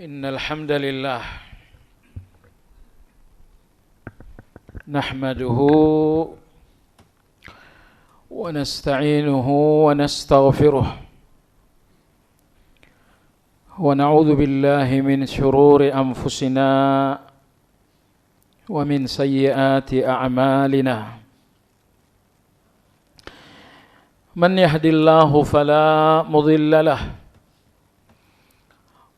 إن الحمد لله نحمده ونستعينه ونستغفره ونعوذ بالله من شرور أنفسنا ومن سيئات أعمالنا من يهد الله فلا مضل له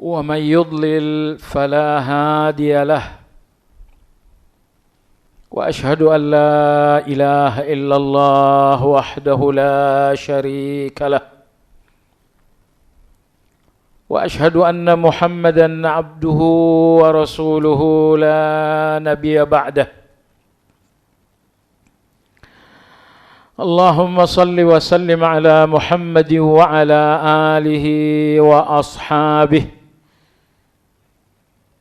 ومن يضلل فلا هادي له وأشهد أن لا إله إلا الله وحده لا شريك له وأشهد أن محمدا عبده ورسوله لا نبي بعده اللهم صل وسلم على محمد وعلى آله وأصحابه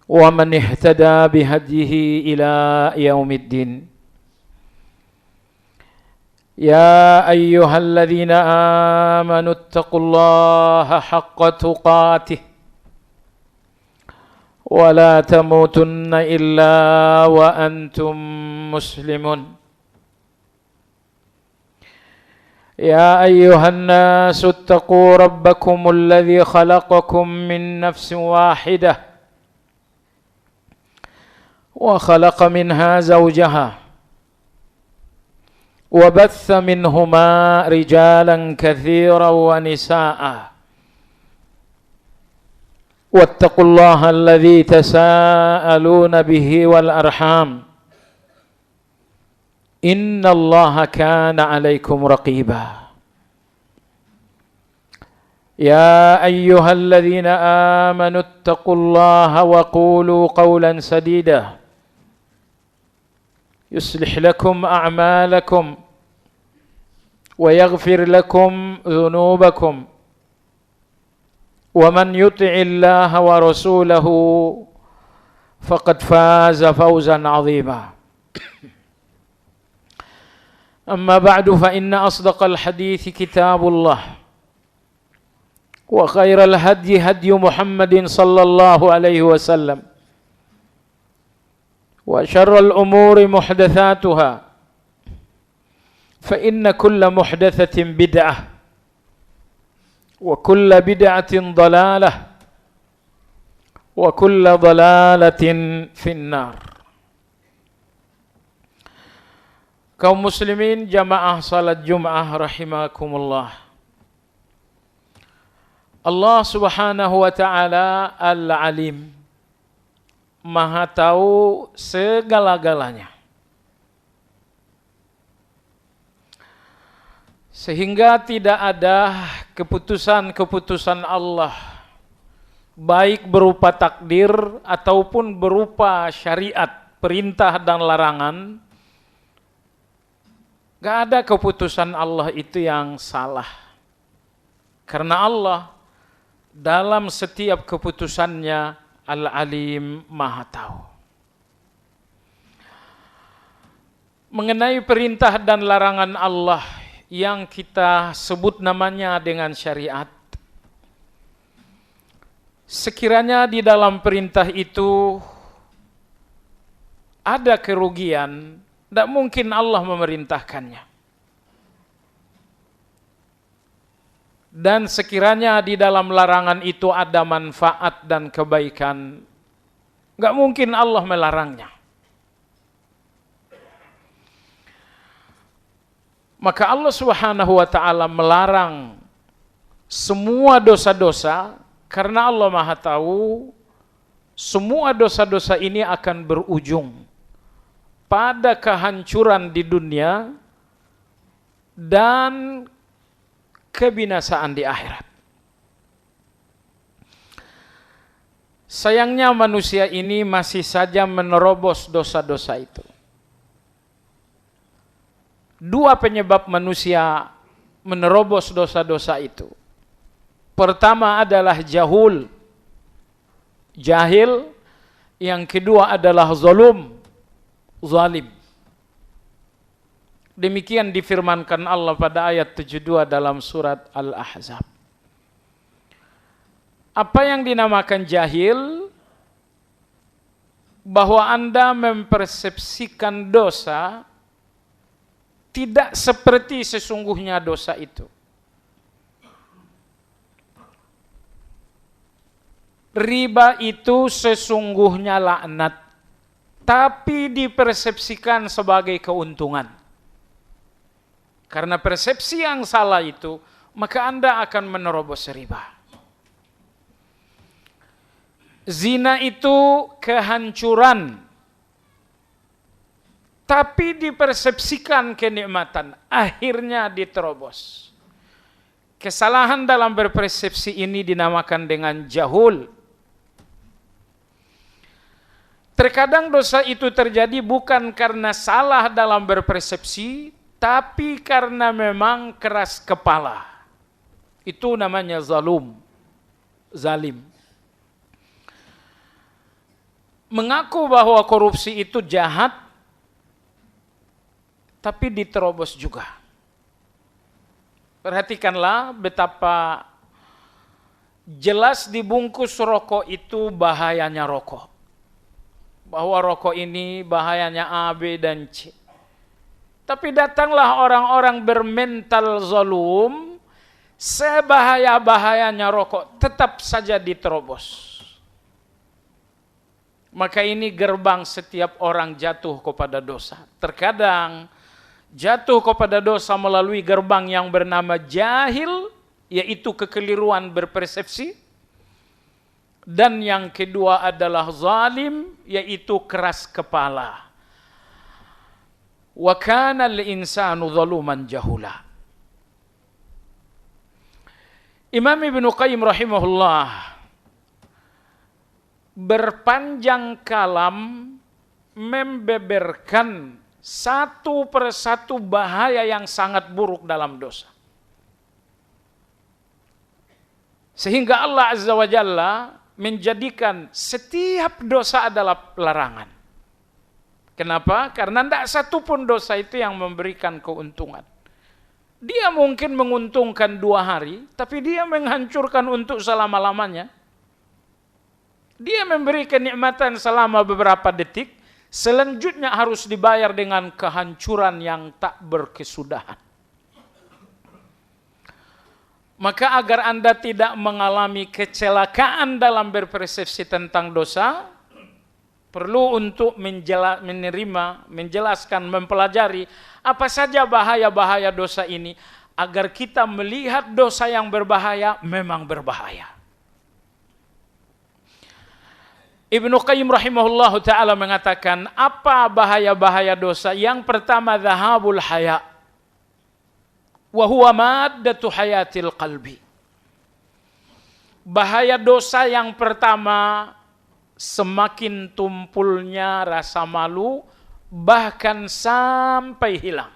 ومن اهتدى بهديه إلى يوم الدين يا أيها الذين آمنوا اتقوا الله حق تقاته ولا تموتن إلا وأنتم مسلمون يا أيها الناس اتقوا ربكم الذي خلقكم من نفس واحدة وخلق منها زوجها وبث منهما رجالا كثيرا ونساء واتقوا الله الذي تساءلون به والأرحام إن الله كان عليكم رقيبا يا أيها الذين آمنوا اتقوا الله وقولوا قولا سديدا يصلح لكم أعمالكم ويغفر لكم ذنوبكم ومن يطع الله ورسوله فقد فاز فوزا عظيما أما بعد فإن أصدق الحديث كتاب الله وخير الهدي هدي محمد صلى الله عليه وسلم وشر الأمور محدثاتها فإن كل محدثة بدعة وكل بدعة ضلالة وكل ضلالة في النار. Kaum muslimin jamaah salat Jum'ah rahimakumullah. Allah Subhanahu wa taala Al-Alim, Maha tahu segala-galanya. Sehingga tidak ada keputusan-keputusan Allah baik berupa takdir ataupun berupa syariat, perintah dan larangan. Gak ada keputusan Allah itu yang salah. Karena Allah dalam setiap keputusannya Al-Alim, Maha tahu. Mengenai perintah dan larangan Allah yang kita sebut namanya dengan syariat, sekiranya di dalam perintah itu ada kerugian, tidak mungkin Allah memerintahkannya. Dan sekiranya di dalam larangan itu ada manfaat dan kebaikan, enggak mungkin Allah melarangnya. Maka Allah Subhanahu wa taala melarang semua dosa-dosa karena Allah Maha tahu semua dosa-dosa ini akan berujung pada kehancuran di dunia dan kebinasaan di akhirat. Sayangnya manusia ini masih saja menerobos dosa-dosa itu. Dua penyebab manusia menerobos dosa-dosa itu. Pertama adalah jahil. Yang kedua adalah zalim. Demikian difirmankan Allah pada ayat 72 dalam surat Al-Ahzab. Apa yang dinamakan jahil bahwa Anda mempersepsikan dosa tidak seperti sesungguhnya dosa itu. Riba itu sesungguhnya laknat, tapi dipersepsikan sebagai keuntungan. Karena persepsi yang salah itu, maka Anda akan menerobos riba. Zina itu kehancuran, tapi dipersepsikan kenikmatan, akhirnya diterobos. Kesalahan dalam berpersepsi ini dinamakan dengan jahul. Terkadang dosa itu terjadi bukan karena salah dalam berpersepsi, tapi karena memang keras kepala. Itu namanya zalim. Mengaku bahwa korupsi itu jahat, tapi diterobos juga. Perhatikanlah betapa jelas dibungkus rokok itu bahayanya rokok. Bahwa rokok ini bahayanya A, B, dan C. Tapi datanglah orang-orang bermental zalum, sebahaya-bahayanya rokok tetap saja diterobos. Maka ini gerbang setiap orang jatuh kepada dosa. Terkadang jatuh kepada dosa melalui gerbang yang bernama jahil, yaitu kekeliruan berpersepsi. Dan yang kedua adalah zalim, yaitu keras kepala. Wa kana al-insanu zaluman jahula. Imam Ibnu Qayyim rahimahullah berpanjang kalam membeberkan satu persatu bahaya yang sangat buruk dalam dosa. Sehingga Allah Azza wa Jalla menjadikan setiap dosa adalah larangan. Kenapa? Karena tidak satu pun dosa itu yang memberikan keuntungan. Dia mungkin menguntungkan 2 hari, tapi dia menghancurkan untuk selama-lamanya. Dia memberi kenikmatan selama beberapa detik, selanjutnya harus dibayar dengan kehancuran yang tak berkesudahan. Maka agar Anda tidak mengalami kecelakaan dalam berpersepsi tentang dosa, perlu untuk menjelaskan, mempelajari apa saja bahaya-bahaya dosa ini, agar kita melihat dosa yang berbahaya memang berbahaya. Ibnu Qayyim rahimahullah ta'ala mengatakan, apa bahaya-bahaya dosa? Yang pertama, dhahabul haya. Wa huwa maddatu hayatil qalbi. Bahaya dosa yang pertama, semakin tumpulnya rasa malu, bahkan sampai hilang.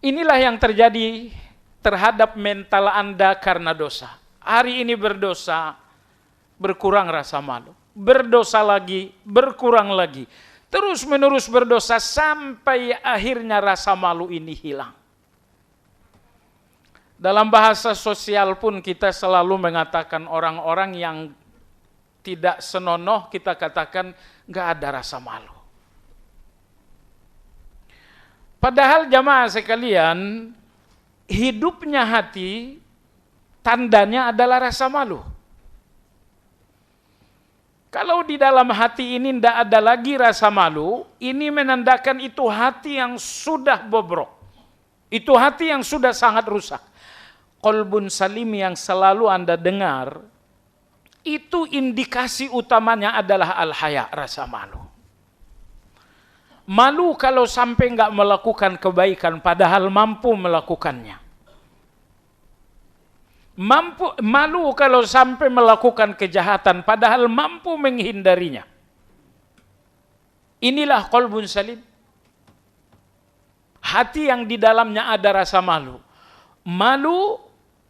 Inilah yang terjadi terhadap mental Anda karena dosa. Hari ini berdosa, berkurang rasa malu. Berdosa lagi, berkurang lagi. Terus menerus berdosa sampai akhirnya rasa malu ini hilang. Dalam bahasa sosial pun kita selalu mengatakan orang-orang yang tidak senonoh, kita katakan nggak ada rasa malu. Padahal jamaah sekalian, hidupnya hati tandanya adalah rasa malu. Kalau di dalam hati ini tidak ada lagi rasa malu, ini menandakan itu hati yang sudah bobrok. Itu hati yang sudah sangat rusak. Qalbun salim yang selalu Anda dengar, itu indikasi utamanya adalah al-haya, rasa malu. Malu kalau sampai nggak melakukan kebaikan padahal mampu melakukannya. Malu kalau sampai melakukan kejahatan padahal mampu menghindarinya. Inilah qalbun salim. Hati yang di dalamnya ada rasa malu. Malu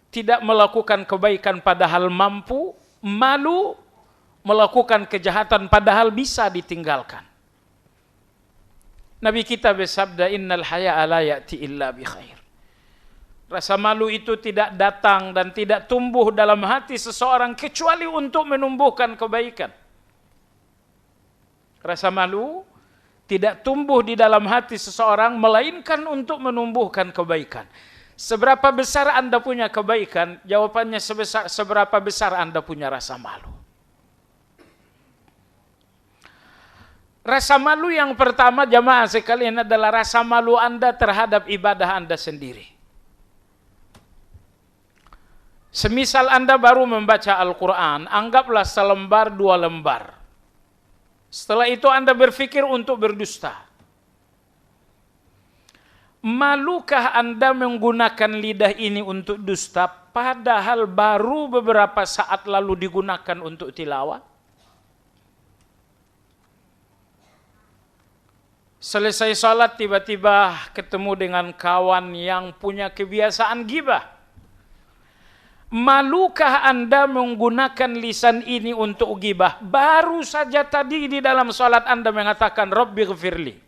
tidak melakukan kebaikan padahal mampu, malu melakukan kejahatan padahal bisa ditinggalkan. Nabi kita bersabda, innal haya'a la ya'ti illa bi khair. Rasa malu itu tidak datang dan tidak tumbuh dalam hati seseorang kecuali untuk menumbuhkan kebaikan. Rasa malu tidak tumbuh di dalam hati seseorang melainkan untuk menumbuhkan kebaikan. Seberapa besar Anda punya kebaikan? Jawabannya seberapa besar Anda punya rasa malu. Rasa malu yang pertama jamaah sekalian adalah rasa malu Anda terhadap ibadah Anda sendiri. Semisal Anda baru membaca Al-Quran, anggaplah selembar 2 lembar. Setelah itu Anda berpikir untuk berdusta. Malukah Anda menggunakan lidah ini untuk dusta, padahal baru beberapa saat lalu digunakan untuk tilawah? Selesai salat tiba-tiba ketemu dengan kawan yang punya kebiasaan ghibah. Malukah Anda menggunakan lisan ini untuk ghibah? Baru saja tadi di dalam salat Anda mengatakan Rabbighfirli.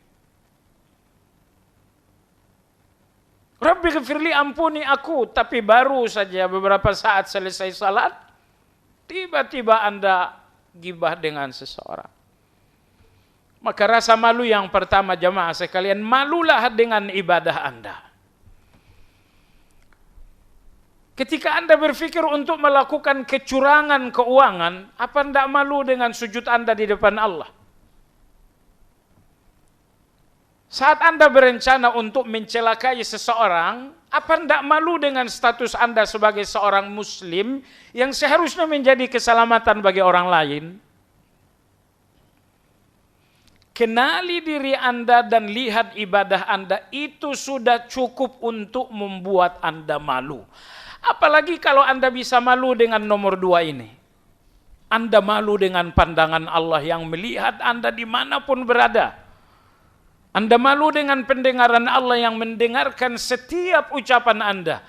Rabbighfirli, ampuni aku, tapi baru saja beberapa saat selesai salat tiba-tiba Anda ghibah dengan seseorang. Maka rasa malu yang pertama jamaah sekalian, malulah dengan ibadah Anda. Ketika Anda berpikir untuk melakukan kecurangan keuangan, apa tidak malu dengan sujud Anda di depan Allah? Saat Anda berencana untuk mencelakai seseorang, apa tidak malu dengan status Anda sebagai seorang muslim yang seharusnya menjadi keselamatan bagi orang lain? Kenali diri Anda dan lihat ibadah Anda, itu sudah cukup untuk membuat Anda malu. Apalagi kalau Anda bisa malu dengan nomor 2 ini. Anda malu dengan pandangan Allah yang melihat Anda dimanapun berada. Anda malu dengan pendengaran Allah yang mendengarkan setiap ucapan Anda.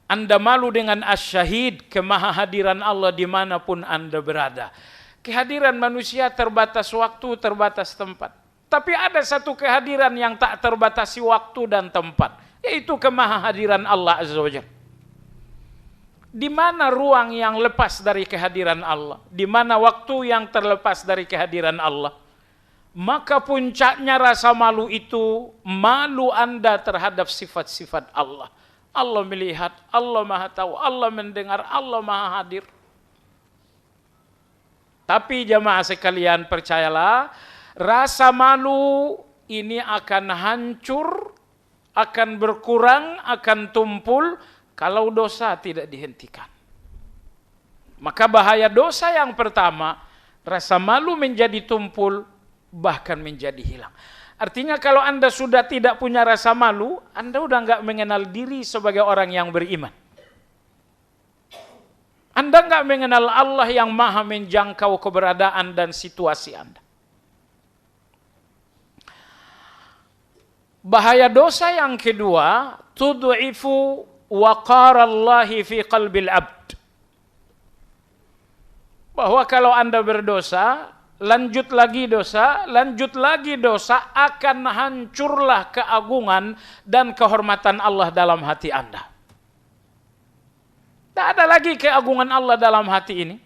Anda malu dengan asyahid, kemahahadiran Allah dimanapun Anda berada. Kehadiran manusia terbatas waktu, terbatas tempat. Tapi ada satu kehadiran yang tak terbatasi waktu dan tempat, yaitu kemahahadiran Allah Azza wa Jalla. Di mana ruang yang lepas dari kehadiran Allah? Di mana waktu yang terlepas dari kehadiran Allah? Maka puncaknya rasa malu itu, malu Anda terhadap sifat-sifat Allah. Allah melihat, Allah Maha tahu, Allah mendengar, Allah Maha hadir. Tapi jamaah sekalian, percayalah, rasa malu ini akan hancur, akan berkurang, akan tumpul kalau dosa tidak dihentikan. Maka bahaya dosa yang pertama, rasa malu menjadi tumpul, bahkan menjadi hilang. Artinya kalau Anda sudah tidak punya rasa malu, Anda udah nggak mengenal diri sebagai orang yang beriman. Anda nggak mengenal Allah yang maha menjangkau keberadaan dan situasi Anda. Bahaya dosa yang kedua, tud'ifu waqarallahi fi qalbil abd. Bahwa kalau Anda berdosa, lanjut lagi dosa, akan hancurlah keagungan dan kehormatan Allah dalam hati Anda. Tak ada lagi keagungan Allah dalam hati ini.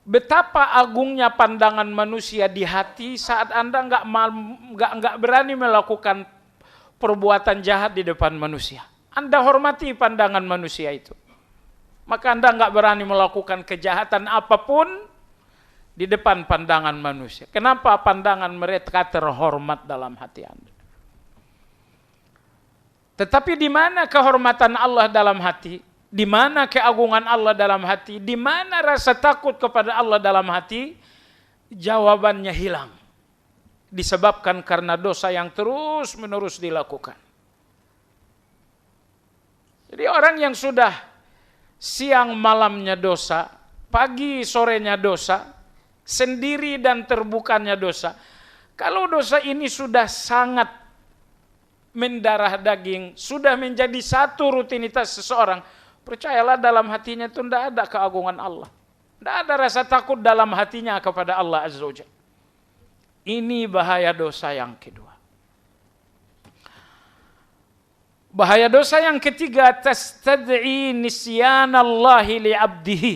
Betapa agungnya pandangan manusia di hati saat Anda nggak berani melakukan perbuatan jahat di depan manusia. Anda hormati pandangan manusia itu. Maka Anda nggak berani melakukan kejahatan apapun di depan pandangan manusia. Kenapa? Pandangan mereka terhormat dalam hati Anda. Tetapi di mana kehormatan Allah dalam hati? Di mana keagungan Allah dalam hati? Di mana rasa takut kepada Allah dalam hati? Jawabannya hilang. Disebabkan karena dosa yang terus-menerus dilakukan. Jadi orang yang sudah siang malamnya dosa, pagi sorenya dosa, sendiri dan terbukanya dosa. Kalau dosa ini sudah sangat mendarah daging, sudah menjadi satu rutinitas seseorang, percayalah dalam hatinya itu tidak ada keagungan Allah. Tidak ada rasa takut dalam hatinya kepada Allah Azza wa Jalla. Ini bahaya dosa yang kedua. Bahaya dosa yang ketiga, tastad'i nisyanallahi li'abdihi.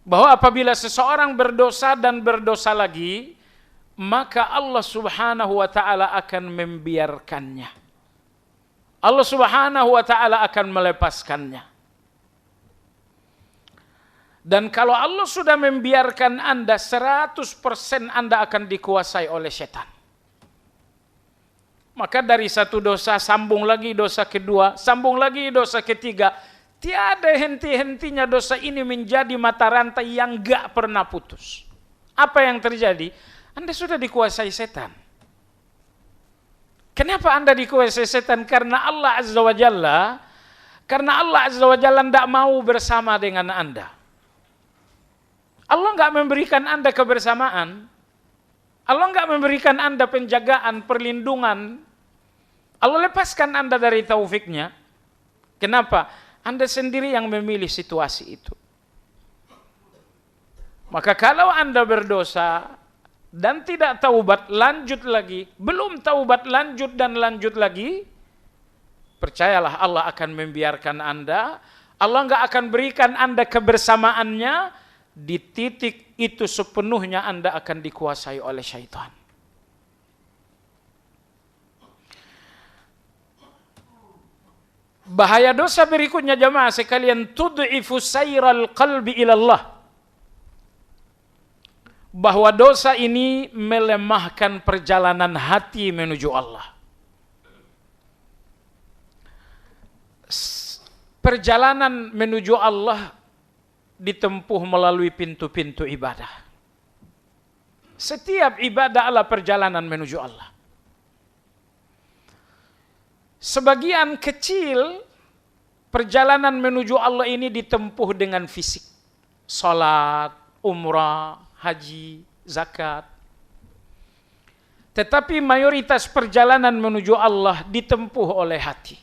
bahwa apabila seseorang berdosa dan berdosa lagi, maka Allah Subhanahu wa taala akan membiarkannya. Allah Subhanahu wa taala akan melepaskannya. Dan kalau Allah sudah membiarkan Anda, 100% Anda akan dikuasai oleh setan. Maka dari satu dosa, sambung lagi dosa kedua, sambung lagi dosa ketiga. Tiada henti-hentinya dosa ini menjadi mata rantai yang gak pernah putus. Apa yang terjadi? Anda sudah dikuasai setan. Kenapa Anda dikuasai setan? Karena Allah Azza wa Jalla tidak mau bersama dengan Anda. Allah nggak memberikan Anda kebersamaan. Allah nggak memberikan Anda penjagaan, perlindungan. Allah lepaskan Anda dari taufiknya. Kenapa? Anda sendiri yang memilih situasi itu. Maka kalau Anda berdosa dan tidak taubat, lanjut lagi, belum taubat, lanjut dan lanjut lagi, percayalah Allah akan membiarkan Anda. Allah nggak akan berikan Anda kebersamaannya. Di titik itu sepenuhnya Anda akan dikuasai oleh syaitan. Bahaya dosa berikutnya jamaah sekalian, tud'ifu sayral qalbi ilallah. Bahwa dosa ini melemahkan perjalanan hati menuju Allah. Perjalanan menuju Allah ditempuh melalui pintu-pintu ibadah. Setiap ibadah adalah perjalanan menuju Allah. Sebagian kecil perjalanan menuju Allah ini ditempuh dengan fisik. Salat, umrah, haji, zakat. Tetapi mayoritas perjalanan menuju Allah ditempuh oleh hati.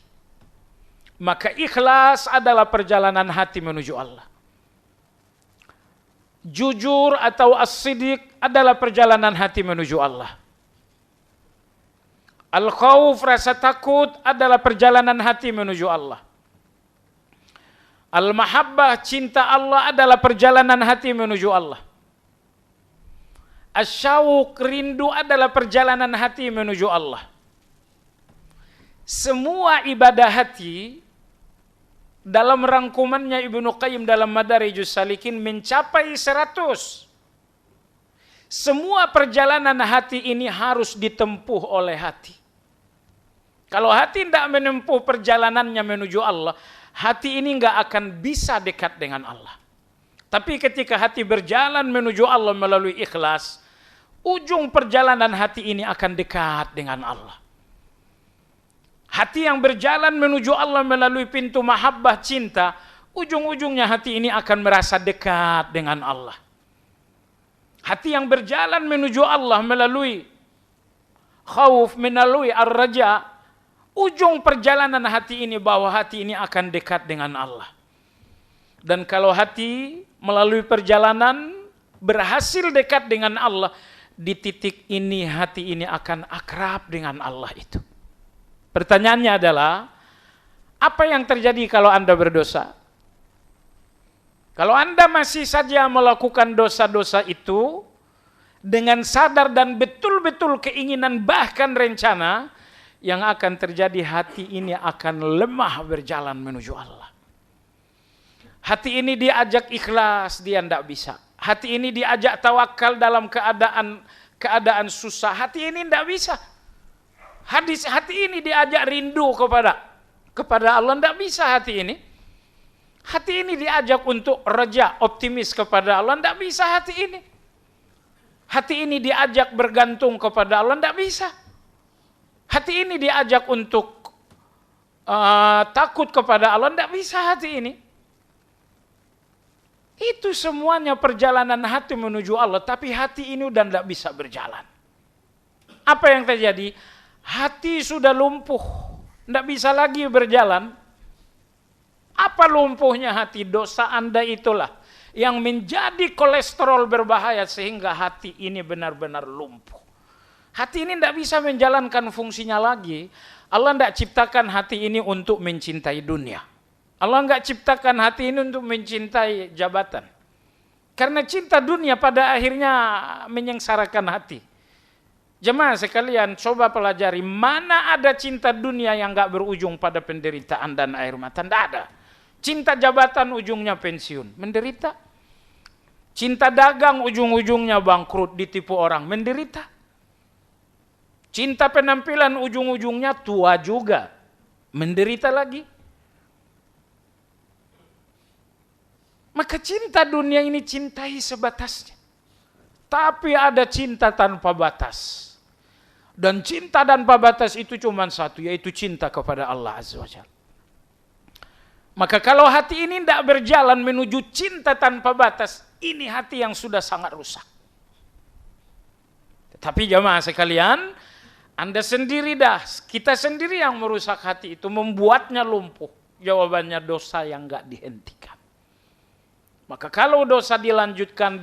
Maka ikhlas adalah perjalanan hati menuju Allah. Jujur atau as-siddiq adalah perjalanan hati menuju Allah. Al-khawf, rasa takut adalah perjalanan hati menuju Allah. Al-mahabbah, cinta Allah adalah perjalanan hati menuju Allah. Asyauq, rindu adalah perjalanan hati menuju Allah. Semua ibadah hati dalam rangkumannya Ibnu Qayyim dalam Madarijus Salikin mencapai 100. Semua perjalanan hati ini harus ditempuh oleh hati. Kalau hati tidak menempuh perjalanannya menuju Allah, hati ini nggak akan bisa dekat dengan Allah. Tapi ketika hati berjalan menuju Allah melalui ikhlas, ujung perjalanan hati ini akan dekat dengan Allah. Hati yang berjalan menuju Allah melalui pintu mahabbah cinta, ujung-ujungnya hati ini akan merasa dekat dengan Allah. Hati yang berjalan menuju Allah melalui khauf, melalui ar-raja, ujung perjalanan hati ini bahwa hati ini akan dekat dengan Allah. Dan kalau hati melalui perjalanan berhasil dekat dengan Allah, di titik ini hati ini akan akrab dengan Allah itu. Pertanyaannya adalah, apa yang terjadi kalau Anda berdosa? Kalau Anda masih saja melakukan dosa-dosa itu, dengan sadar dan betul-betul keinginan bahkan rencana, yang akan terjadi hati ini akan lemah berjalan menuju Allah. Hati ini diajak ikhlas, dia tidak bisa. Hati ini diajak tawakal dalam keadaan susah, hati ini tidak bisa. Hati ini diajak rindu kepada Allah, tidak bisa hati ini. Hati ini diajak untuk raja, optimis kepada Allah, tidak bisa hati ini. Hati ini diajak bergantung kepada Allah, tidak bisa. Hati ini diajak untuk takut kepada Allah, tidak bisa hati ini. Itu semuanya perjalanan hati menuju Allah, tapi hati ini udah tidak bisa berjalan. Apa yang terjadi? Hati sudah lumpuh, tidak bisa lagi berjalan. Apa lumpuhnya hati? Dosa Anda itulah yang menjadi kolesterol berbahaya sehingga hati ini benar-benar lumpuh. Hati ini tidak bisa menjalankan fungsinya lagi. Allah tidak ciptakan hati ini untuk mencintai dunia. Allah tidak ciptakan hati ini untuk mencintai jabatan. Karena cinta dunia pada akhirnya menyengsarakan hati. Jemaah sekalian, coba pelajari, mana ada cinta dunia yang gak berujung pada penderitaan dan air mata? Tidak ada. Cinta jabatan ujungnya pensiun, menderita. Cinta dagang ujung-ujungnya bangkrut, ditipu orang, menderita. Cinta penampilan ujung-ujungnya tua juga, menderita lagi. Maka cinta dunia ini cintai sebatasnya. Tapi ada cinta tanpa batas. Dan cinta tanpa batas itu cuma satu, yaitu cinta kepada Allah Azza wa Jalla. Maka kalau hati ini tidak berjalan menuju cinta tanpa batas, ini hati yang sudah sangat rusak. Tetapi jamaah sekalian, Anda sendiri kita sendiri yang merusak hati itu, membuatnya lumpuh. Jawabannya dosa yang enggak dihentikan. Maka kalau dosa dilanjutkan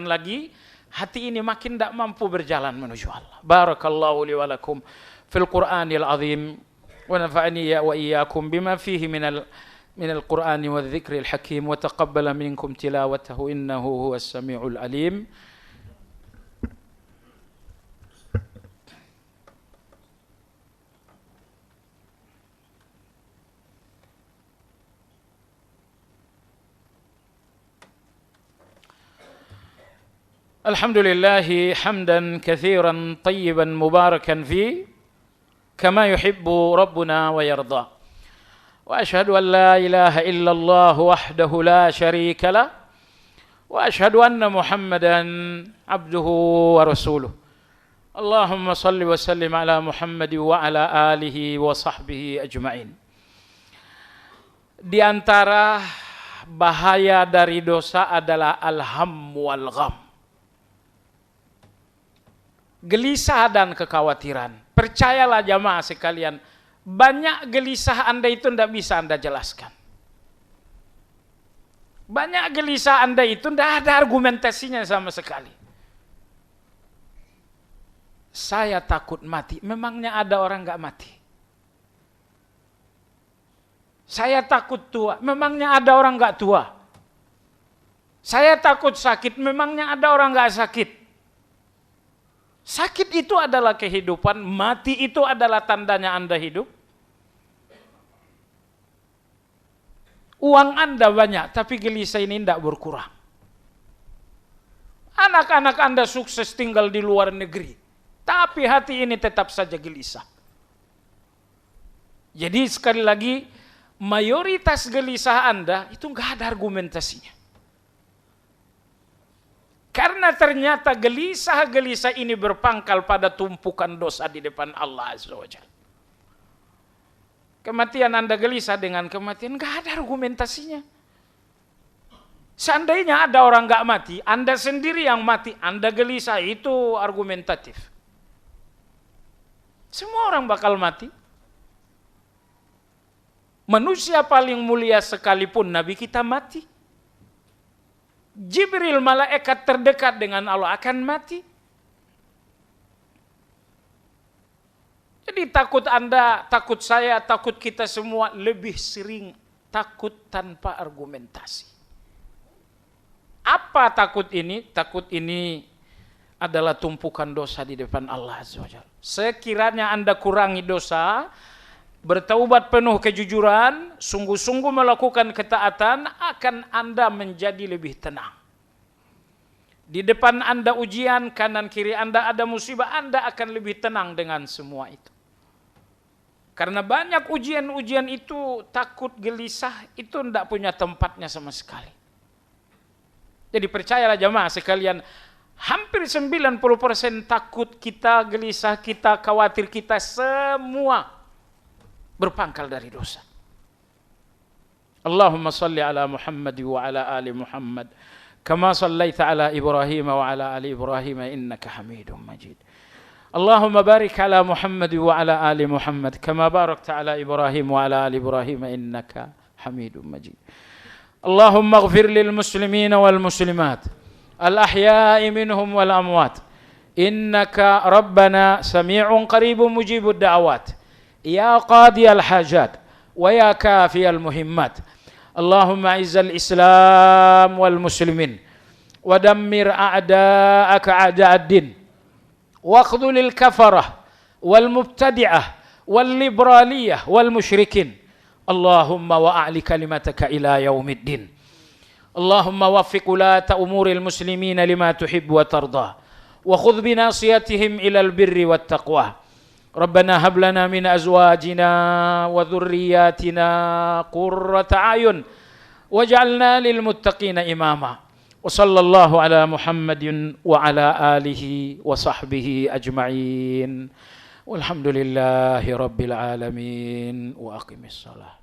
lagi, hati ini makin tidak mampu berjalan menuju Allah. Barakallahu li wa lakum fil Qur'anil azim wa nafa'ani wa iyyakum bima fihi minal Qur'ani wa dzikril hakim wa taqabbala minkum tilawatahu innahu huwas samiul alim. Alhamdulillah hamdan katsiran tayyiban mubarakan fi kama yuhibbu rabbuna wa yarda. Wa ashhadu an la ilaha illallah wahdahu la syarika lah wa ashhadu anna Muhammadan abduhu wa rasuluh. Allahumma salli wa sallim ala Muhammad wa ala alihi wa sahbihi ajma'in. Di antara bahaya dari dosa adalah al-ham wal gham. Gelisah dan kekhawatiran. Percayalah jamaah sekalian, banyak gelisah Anda itu tidak bisa Anda jelaskan. Banyak gelisah Anda itu tidak ada argumentasinya sama sekali. Saya takut mati. Memangnya ada orang nggak mati? Saya takut tua. Memangnya ada orang nggak tua? Saya takut sakit. Memangnya ada orang nggak sakit? Sakit itu adalah kehidupan, mati itu adalah tandanya Anda hidup. Uang Anda banyak, tapi gelisah ini tidak berkurang. Anak-anak Anda sukses tinggal di luar negeri, tapi hati ini tetap saja gelisah. Jadi sekali lagi, mayoritas gelisah Anda itu nggak ada argumentasinya. Karena ternyata gelisah-gelisah ini berpangkal pada tumpukan dosa di depan Allah Azza wa Jalla. Kematian Anda gelisah dengan kematian, nggak ada argumentasinya. Seandainya ada orang nggak mati, Anda sendiri yang mati, Anda gelisah, itu argumentatif. Semua orang bakal mati. Manusia paling mulia sekalipun Nabi kita mati. Jibril, malaikat terdekat dengan Allah, akan mati. Jadi takut Anda, takut saya, takut kita semua lebih sering takut tanpa argumentasi. Apa takut ini? Takut ini adalah tumpukan dosa di depan Allah Azza wa Jalla. Sekiranya Anda kurangi dosa, bertaubat penuh kejujuran, sungguh-sungguh melakukan ketaatan, akan Anda menjadi lebih tenang. Di depan Anda ujian, kanan kiri Anda ada musibah, Anda akan lebih tenang dengan semua itu. Karena banyak ujian-ujian itu, takut gelisah itu tidak punya tempatnya sama sekali. Jadi percayalah jamaah sekalian, hampir 90% takut kita, gelisah kita, khawatir kita, semua berpangkal dari dosa. Allahumma salli ala Muhammad wa ala ali Muhammad kama sallaita ala Ibrahim wa ala ali Ibrahim innaka Hamidum Majid. Allahumma barik ala Muhammad wa ala ali Muhammad kama barakta ala Ibrahim wa ala ali Ibrahim innaka Hamidum Majid. Allahumma ighfir lil muslimina wal muslimat al ahya'i minhum wal amwat innaka rabbana sami'un qaribun mujibud da'awat. Ya qadiyal hajat wa ya kafiyal muhimmat. Allahumma izzal Islam wal muslimin wa dammir a'da'aka a'da'ad-din wa akhdhulil kafarah wal mubtadi'ah wal liberaliyah wal musyrikin. Allahumma wa'ali kalimataka ila yaumiddin. Allahumma waffiq ulata umuril muslimin lima tuhibbu wa tarda wa khudh binasiyatihim ilal birri wat taqwa. Rabbana hab lana min azwajina wa dhurriyyatina qurrata a'yun waj'alna lil muttaqina imama. Wa sallallahu ala Muhammadin wa ala alihi wa sahbihi ajma'in. Walhamdulillahi rabbil alamin. Wa aqimis salah.